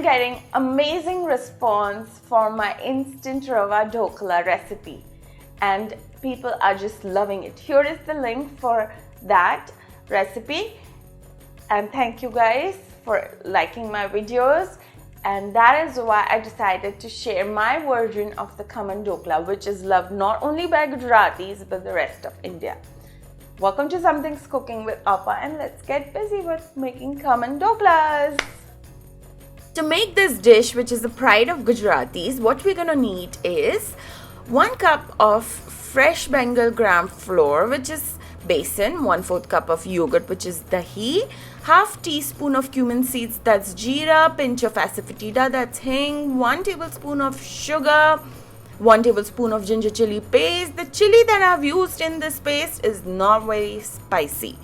getting amazing response for my instant rava dhokla recipe and people are just loving it. Here is the link for that recipe, and thank you guys for liking my videos, and that is why I decided to share my version of the Khaman Dhokla, which is loved not only by Gujaratis but the rest of India. Welcome to Something's Cooking with Appa, and let's get busy with making Khaman Dhoklas. To make this dish, which is the pride of Gujaratis, what we're gonna need is 1 cup of fresh Bengal gram flour, which is Besan, 1/4 cup of yogurt, which is dahi, half teaspoon of cumin seeds, that's Jeera, pinch of Asafoetida, that's Hing, 1 tablespoon of sugar, 1 tablespoon of ginger chili paste. The chili that I've used in this paste is not very spicy.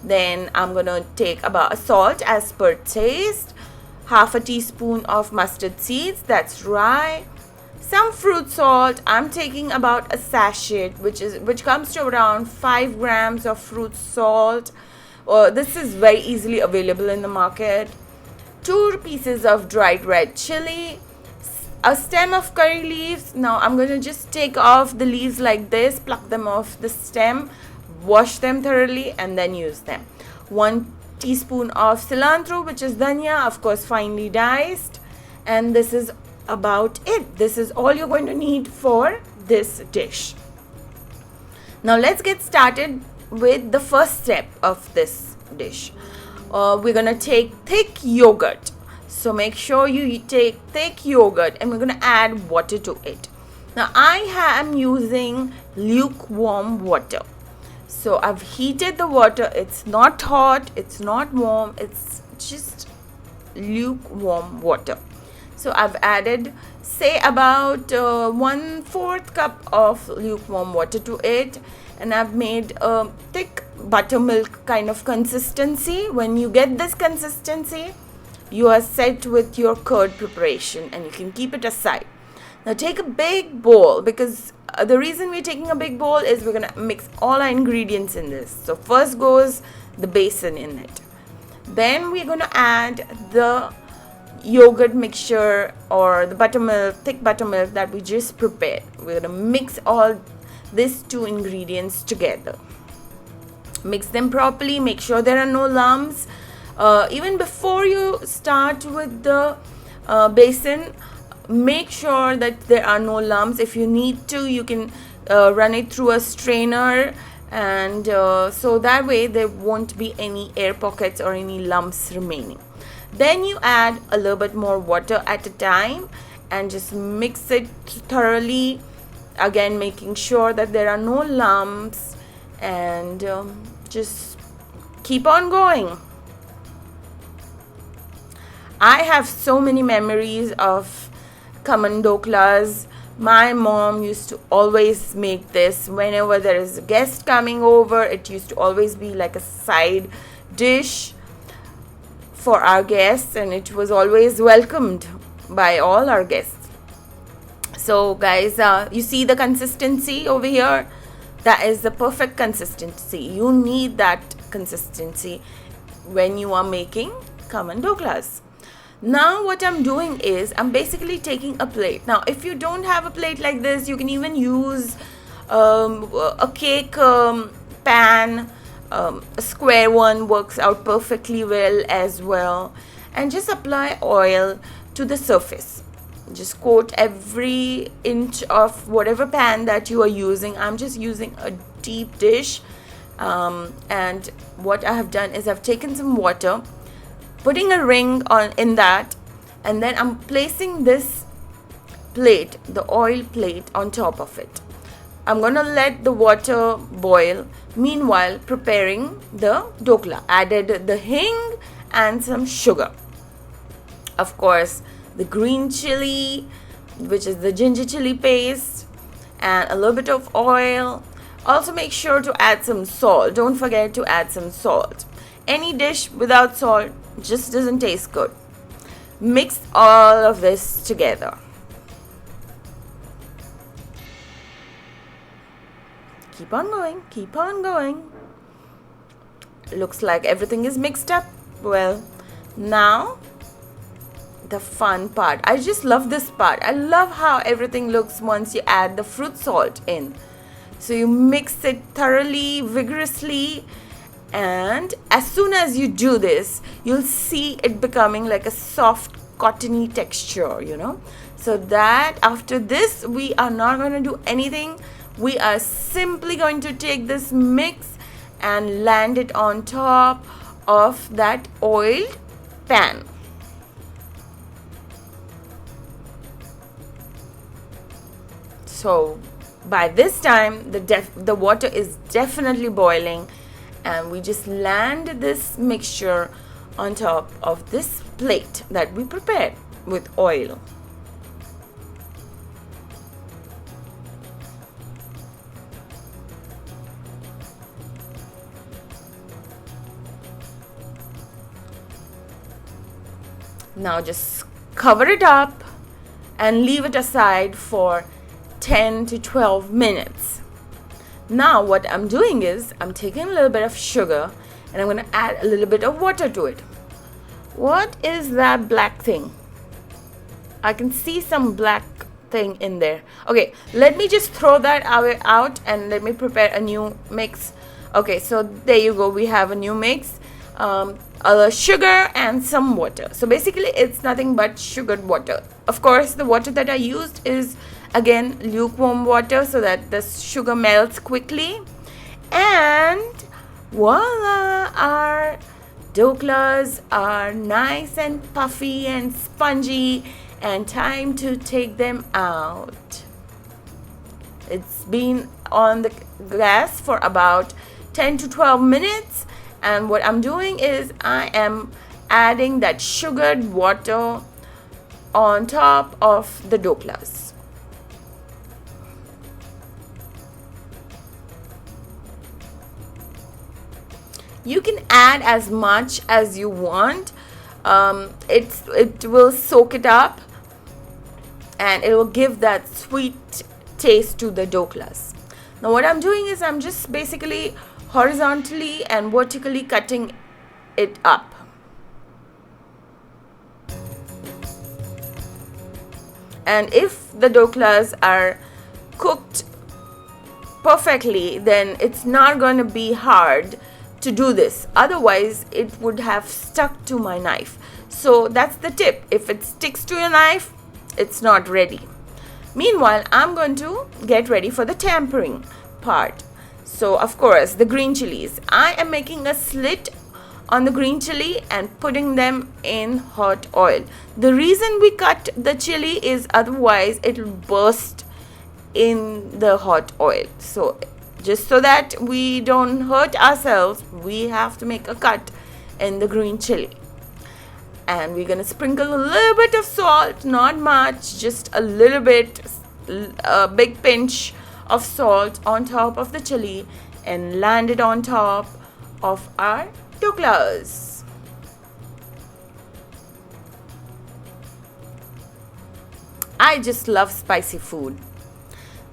Then I'm gonna take about salt as per taste, half a teaspoon of mustard seeds, that's rye, some fruit salt. I'm taking about a sachet which comes to around 5 grams of fruit salt. This is very easily available in the market. 2 pieces of dried red chilli, a stem of curry leaves. Now I'm going to just take off the leaves like this, pluck them off the stem, wash them thoroughly and then use them. 1 teaspoon of cilantro, which is Dhania, of course finely diced, and this is about it. This is all you're going to need for this dish. Now let's get started with the first step of this dish. We're gonna take thick yogurt, so make sure you take thick yogurt, and we're gonna add water to it. Now I am using lukewarm water. So I've heated the water. It's not hot, it's not warm, it's just lukewarm water. So I've added, say, about 1/4 cup of lukewarm water to it, and I've made a thick buttermilk kind of consistency. When you get this consistency, you are set with your curd preparation and you can keep it aside. Now take a big bowl, because the reason we're taking a big bowl is we're gonna mix all our ingredients in this. So first goes the besan in it. Then we're gonna add the yogurt mixture or the buttermilk, thick buttermilk that we just prepared. We're gonna mix all these 2 ingredients together. Mix them properly, make sure there are no lumps. Even before you start with the besan, make sure that there are no lumps. If you need to, you can run it through a strainer, and so that way there won't be any air pockets or any lumps remaining. Then you add a little bit more water at a time and just mix it thoroughly, again making sure that there are no lumps, and just keep on going. I have so many memories of Khaman Dhoklas. My mom used to always make this whenever there is a guest coming over. It used to always be like a side dish for our guests, and it was always welcomed by all our guests. So guys, you see the consistency over here? That is the perfect consistency. You need that consistency when you are making Khaman Dhoklas. Now what I'm doing is I'm basically taking a plate. Now if you don't have a plate like this, you can even use a cake pan. A square one works out perfectly well as well, and just apply oil to the surface. Just coat every inch of whatever pan that you are using. I'm just using a deep dish, and what I have done is I've taken some water, putting a ring in that, and then I'm placing this plate, the oil plate, on top of it. I'm gonna let the water boil, meanwhile preparing the dhokla. Added the hing and some sugar, of course the green chilli, which is the ginger chili paste, and a little bit of oil. Also make sure to add some salt. Don't forget to add some salt. Any dish without salt just doesn't taste good. Mix all of this together. Keep on going, keep on going. Looks like everything is mixed up. Well, now the fun part. I just love this part. I love how everything looks once you add the fruit salt in. So you mix it thoroughly, vigorously, and as soon as you do this, you'll see it becoming like a soft, cottony texture, you know. So that after this, we are not going to do anything. We are simply going to take this mix and land it on top of that oiled pan. So by this time, the water is definitely boiling, and we just land this mixture on top of this plate that we prepared with oil. Now just cover it up and leave it aside for 10 to 12 minutes. Now what I'm doing is I'm taking a little bit of sugar and I'm going to add a little bit of water to it. What is that black thing? I can see some black thing in there. Okay, let me just throw that out and let me prepare a new mix. Okay, so there you go. We have a new mix. Sugar and some water. So basically it's nothing but sugared water. Of course, the water that I used is again lukewarm water so that the sugar melts quickly. And voila, our dhoklas are nice and puffy and spongy, and time to take them out. It's been on the gas for about 10 to 12 minutes. And what I'm doing is I am adding that sugared water on top of the dhoklas. You can add as much as you want. It will soak it up and it will give that sweet taste to the dhoklas. Now what I'm doing is I'm just basically horizontally and vertically cutting it up. And if the dhoklas are cooked perfectly, then it's not going to be hard to do this. Otherwise, it would have stuck to my knife. So that's the tip. If it sticks to your knife, it's not ready. Meanwhile, I'm going to get ready for the tempering part. So of course, the green chilies. I am making a slit on the green chili and putting them in hot oil. The reason we cut the chili is otherwise it will burst in the hot oil. So just so that we don't hurt ourselves, we have to make a cut in the green chili. And we're going to sprinkle a little bit of salt, not much, just a little bit, a big pinch of salt on top of the chili, and land it on top of our dhoklas. I just love spicy food.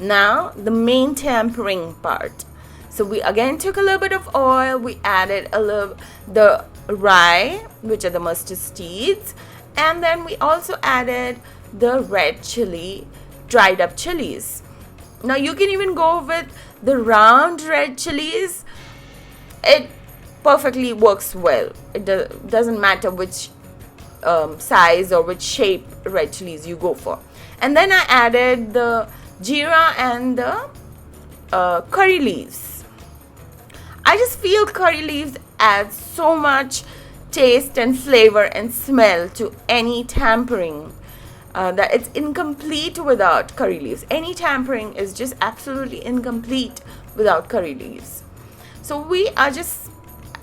Now the main tempering part. So we again took a little bit of oil, we added the rye, which are the mustard seeds, and then we also added the red chili, dried up chilies. Now you can even go with the round red chilies. It perfectly works well. It doesn't matter which size or which shape red chilies you go for. And then I added the jeera and the curry leaves. I just feel curry leaves add so much taste and flavor and smell to any tempering that it's incomplete without curry leaves. Any tempering is just absolutely incomplete without curry leaves. So we are just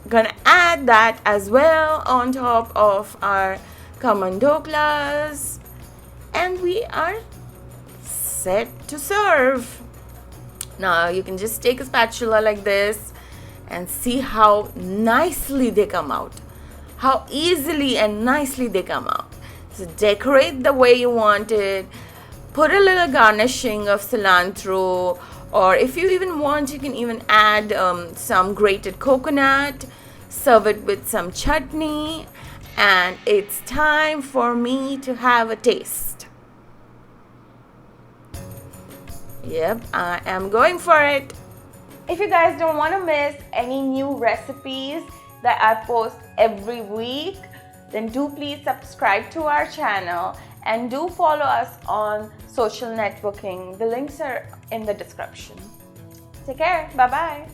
gonna add that as well on top of our Khaman dhoklas, and we are set to serve. Now you can just take a spatula like this and see how nicely they come out, how easily and nicely they come out. So decorate the way you want it, put a little garnishing of cilantro, or if you even want, you can even add some grated coconut, serve it with some chutney, And it's time for me to have a taste. Yep, I am going for it. If you guys don't want to miss any new recipes that I post every week, then do please subscribe to our channel and do follow us on social networking. The links are in the description. Take care. Bye-bye.